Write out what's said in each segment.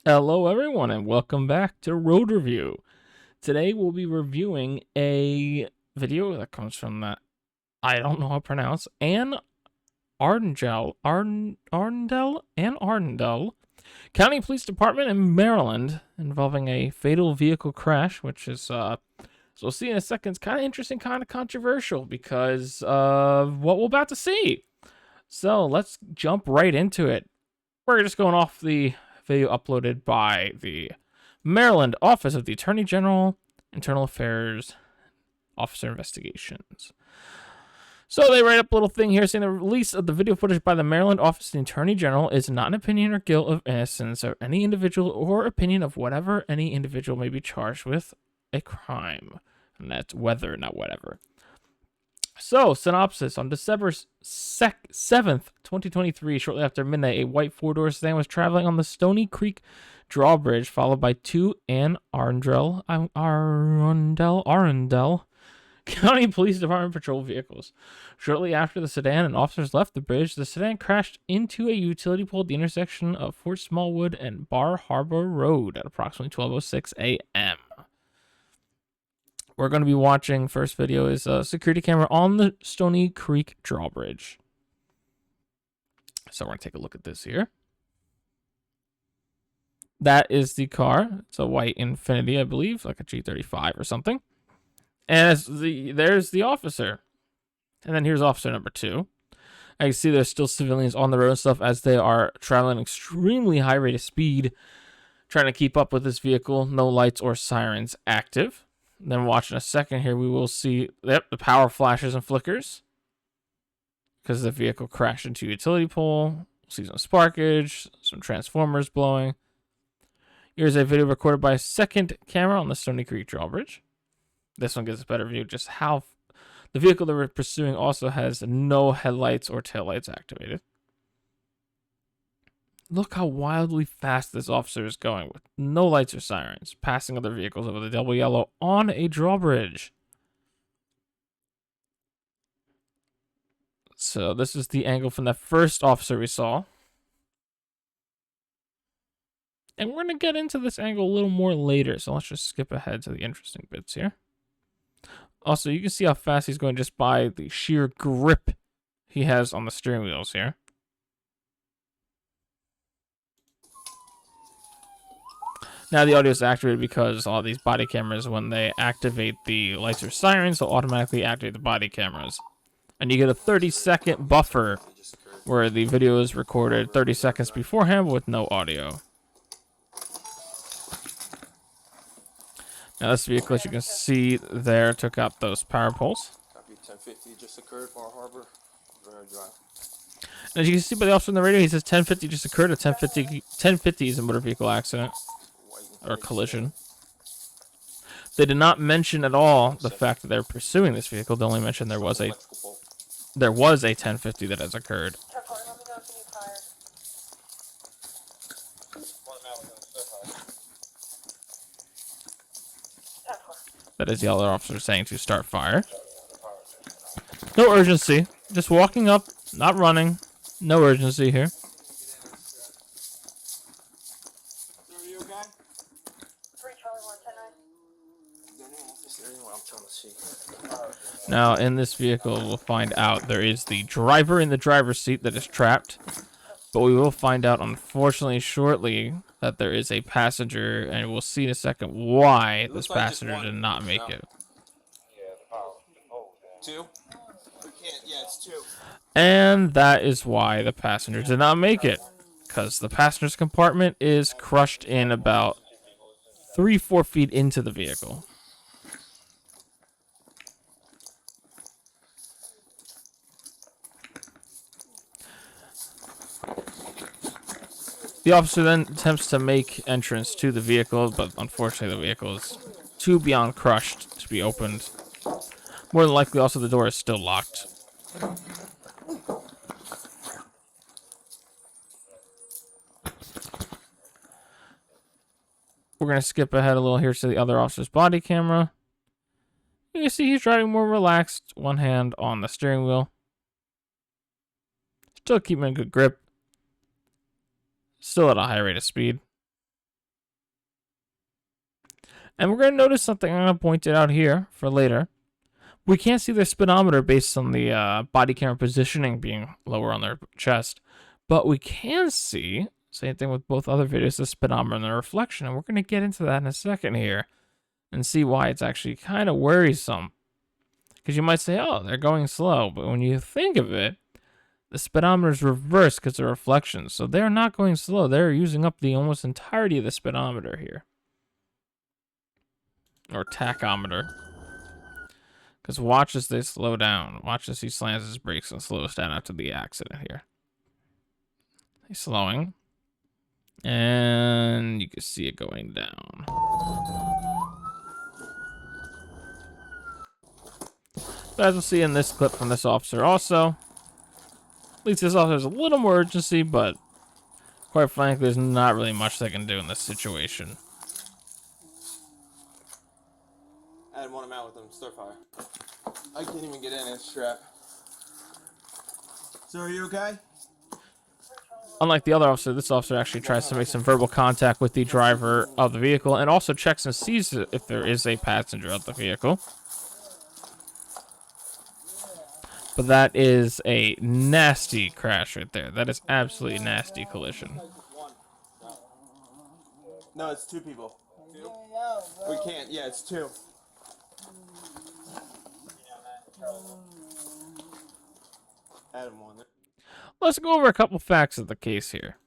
Hello everyone and welcome back to Road Review. Today we'll be reviewing a video that comes from that I don't know how to pronounce, Arundel County Police Department in Maryland, involving a fatal vehicle crash, which is so we'll see in a second. It's kind of interesting, kind of controversial because of what we're about to see. So let's jump right into it. We're just going off the video uploaded by the Maryland Office of the Attorney General, Internal Affairs, Officer Investigations. So they write up a little thing here saying the release of the video footage by the Maryland Office of the Attorney General is not an opinion or guilt of innocence of any individual or opinion of whatever any individual may be charged with a crime. And that's whether, not whatever. So, synopsis. On December 7th, 2023, shortly after midnight, a white four-door sedan was traveling on the Stony Creek drawbridge, followed by two Arundel County Police Department patrol vehicles. Shortly after the sedan and officers left the bridge, the sedan crashed into a utility pole at the intersection of Fort Smallwood and Bar Harbor Road at approximately 12:06 a.m. We're going to be watching, first video is a security camera on the Stony Creek drawbridge. So we're going to take a look at this here. That is the car. It's a white Infiniti, I believe, like a G35 or something. And there's the officer. And then here's officer number 2. I can see there's still civilians on the road and stuff as they are traveling extremely high rate of speed, trying to keep up with this vehicle. No lights or sirens active. Then watching a second here, we will see the power flashes and flickers because the vehicle crashed into a utility pole. We'll see some sparkage, some transformers blowing. Here's a video recorded by a second camera on the Stony Creek drawbridge. This one gives a better view just how the vehicle that we're pursuing also has no headlights or taillights activated. Look how wildly fast this officer is going with no lights or sirens, passing other vehicles over the double yellow on a drawbridge. So this is the angle from the first officer we saw. And we're going to get into this angle a little more later, so let's just skip ahead to the interesting bits here. Also, you can see how fast he's going just by the sheer grip he has on the steering wheels here. Now the audio is activated because all these body cameras, when they activate the lights or sirens, they'll automatically activate the body cameras. And you get a 30-second buffer where the video is recorded 30 seconds beforehand with no audio. Now this vehicle, as you can see there, took out those power poles. Copy 1050 just occurred, Bar Harbor. Very dry. And as you can see by the officer on the radio, he says 1050 just occurred. A 1050 is a motor vehicle accident or collision. They did not mention at all the fact that they're pursuing this vehicle. They only mentioned there was a 1050 that has occurred. That is the other officer saying to start fire. No urgency. Just walking up, not running. No urgency here. Now, in this vehicle, we'll find out there is the driver in the driver's seat that is trapped. But we will find out, unfortunately, shortly, that there is a passenger, and we'll see in a second why this passenger did not make it. Two? Yeah, it's 2. And that is why the passenger did not make it. Because the passenger's compartment is crushed in about 3-4 feet into the vehicle. The officer then attempts to make entrance to the vehicle, but unfortunately the vehicle is too beyond crushed to be opened. More than likely, also, the door is still locked. We're going to skip ahead a little here to the other officer's body camera. You can see he's driving more relaxed, one hand on the steering wheel. Still keeping a good grip. Still at a high rate of speed. And we're going to notice something I'm going to point it out here for later. We can't see their speedometer based on the body camera positioning being lower on their chest. But we can see, same thing with both other videos, the speedometer and the reflection. And we're going to get into that in a second here and see why it's actually kind of worrisome. Because you might say, oh, they're going slow. But when you think of it, the speedometer is reversed because of reflections. So they're not going slow. They're using up the almost entirety of the speedometer here. Or tachometer. Because watch as they slow down. Watch as he slams his brakes and slows down after the accident here. He's slowing. And you can see it going down. But as we'll see in this clip from this officer also, at least this officer has a little more urgency, but quite frankly, there's not really much they can do in this situation. I had one out with him, start fire. I can't even get in his strap. So are you okay? Unlike the other officer, this officer actually tries to make some verbal contact with the driver of the vehicle and also checks and sees if there is a passenger of the vehicle. But that is a nasty crash right there. That is absolutely nasty collision. No, it's two people. Two? We can't, yeah, it's two. Adam won it. Let's go over a couple facts of the case here.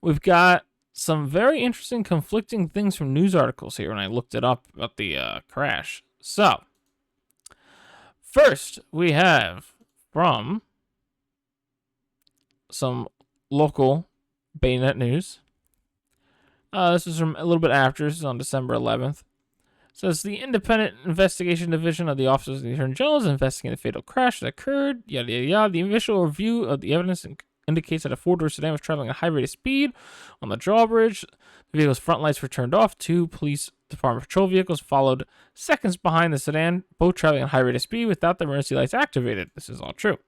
We've got some very interesting conflicting things from news articles here when I looked it up about the crash. So, first, we have from some local Bayonet news. This is from a little bit after. This is on December 11th. It says the Independent Investigation Division of the Office of the Attorney General is investigating the fatal crash that occurred. Yada, yada, yada. The initial review of the evidence indicates that a four-door sedan was traveling at a high rate of speed on the drawbridge. The vehicle's front lights were turned off. Two police department patrol vehicles followed seconds behind the sedan, both traveling at a high rate of speed without the emergency lights activated. This is all true.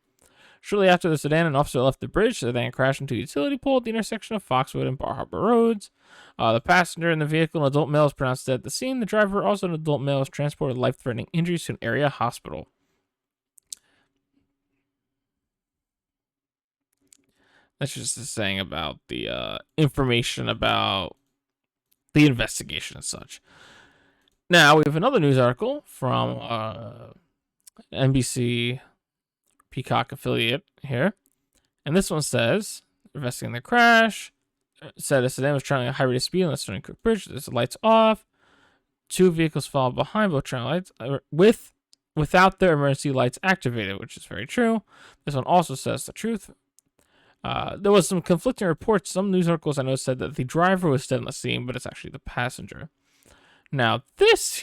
Shortly after the sedan, an officer left the bridge. The sedan crashed into a utility pole at the intersection of Foxwood and Bar Harbor Roads. The passenger in the vehicle, an adult male, is pronounced dead at the scene. The driver, also an adult male, was transported with life-threatening injuries to an area hospital. That's just saying about the information about the investigation and such. Now, we have another news article from NBC Peacock affiliate here. And this one says, investigating the crash, said a sedan was traveling at a high rate of speed on the Stony Creek Bridge. There's the lights off. Two vehicles followed behind, both traveling lights without their emergency lights activated, which is very true. This one also says the truth. There was some conflicting reports. Some news articles I know said that the driver was dead on the scene, but it's actually the passenger. Now, this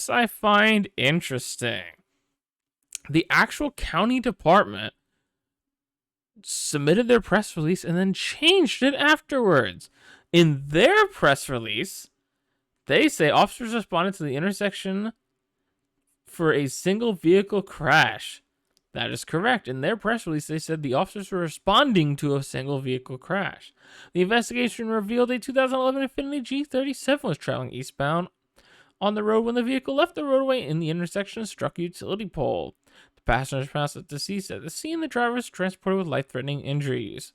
I find interesting. The actual county department submitted their press release and then changed it afterwards. In their press release, they say officers responded to the intersection for a single vehicle crash. That is correct. In their press release, they said the officers were responding to a single vehicle crash. The investigation revealed a 2011 Infiniti G37 was traveling eastbound on the road when the vehicle left the roadway in the intersection and struck a utility pole. The passenger was pronounced deceased at the scene. The driver was transported with life-threatening injuries.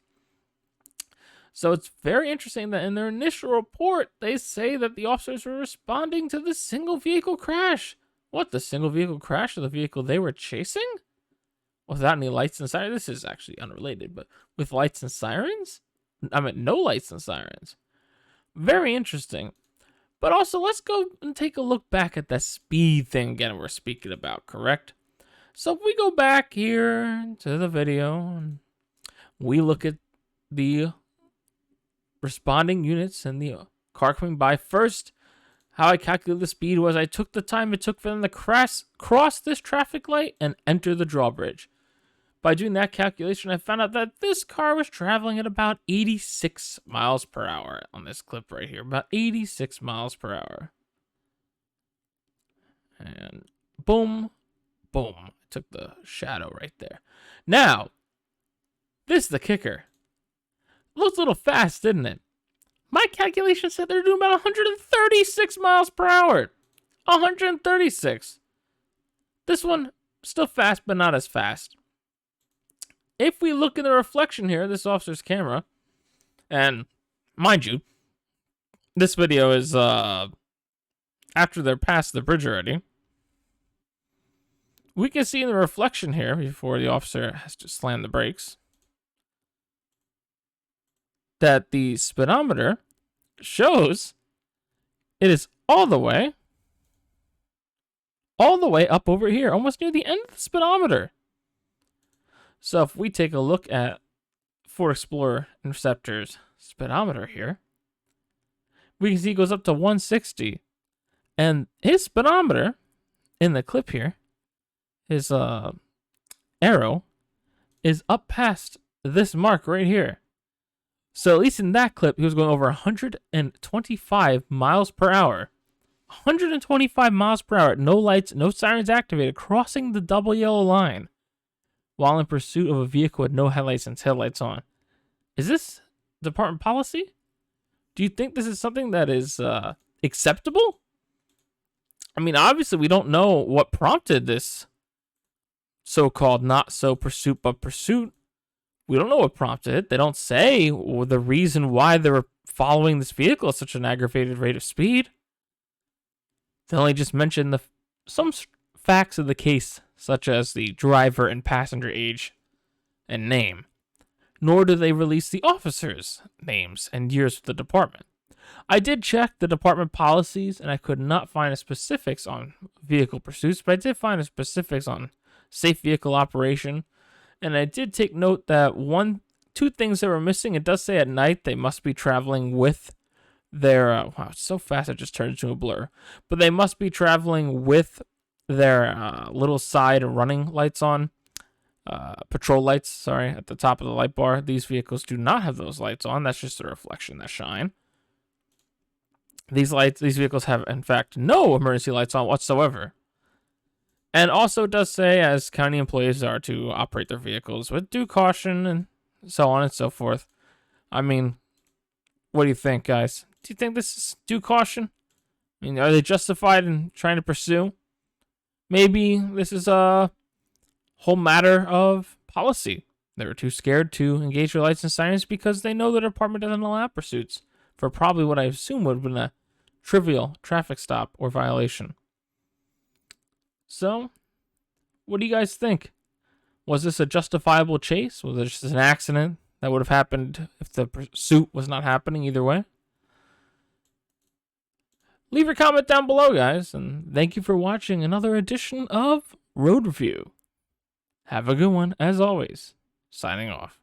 So it's very interesting that in their initial report, they say that the officers were responding to the single vehicle crash. What, the single vehicle crash of the vehicle they were chasing? Without any lights and sirens? This is actually unrelated, but with lights and sirens? I mean, no lights and sirens. Very interesting. But also, let's go and take a look back at that speed thing again we're speaking about, correct? So if we go back here to the video, and we look at the responding units and the car coming by. First, how I calculated the speed was I took the time it took for them to cross this traffic light and enter the drawbridge. By doing that calculation, I found out that this car was traveling at about 86 miles per hour on this clip right here. About 86 miles per hour. And boom, boom. I took the shadow right there. Now, this is the kicker. It looked a little fast, didn't it? My calculation said they're doing about 136 miles per hour. 136. This one, still fast, but not as fast. If we look in the reflection here, this officer's camera, and mind you, this video is after they're past the bridge already. We can see in the reflection here, before the officer has to slam the brakes, that the speedometer shows it is all the way up over here, almost near the end of the speedometer. So if we take a look at Ford Explorer Interceptor's speedometer here, we can see it goes up to 160. And his speedometer in the clip here, his arrow, is up past this mark right here. So at least in that clip, he was going over 125 miles per hour. 125 miles per hour, no lights, no sirens activated, crossing the double yellow line while in pursuit of a vehicle with no headlights and taillights on. Is this department policy? Do you think this is something that is acceptable? I mean, obviously, we don't know what prompted this so-called not so pursuit but pursuit. We don't know what prompted it. They don't say the reason why they were following this vehicle at such an aggravated rate of speed. They only just mention some facts of the case, such as the driver and passenger age and name. Nor do they release the officers' names and years for the department. I did check the department policies, and I could not find the specifics on vehicle pursuits, but I did find the specifics on safe vehicle operation. And I did take note that two things that were missing. It does say at night they must be traveling with their wow, it's so fast it just turned into a blur. But they must be traveling with their little side running lights on, patrol lights. Sorry, at the top of the light bar. These vehicles do not have those lights on. That's just a reflection that shine. These vehicles have in fact no emergency lights on whatsoever. And also it does say, as county employees are to operate their vehicles with due caution and so on and so forth. I mean, what do you think, guys? Do you think this is due caution? I mean, are they justified in trying to pursue? Maybe this is a whole matter of policy. They were too scared to engage with lights and sirens because they know the department doesn't allow pursuits for probably what I assume would have been a trivial traffic stop or violation. So, what do you guys think? Was this a justifiable chase? Was it just an accident that would have happened if the pursuit was not happening either way? Leave your comment down below, guys, and thank you for watching another edition of Road Review. Have a good one, as always. Signing off.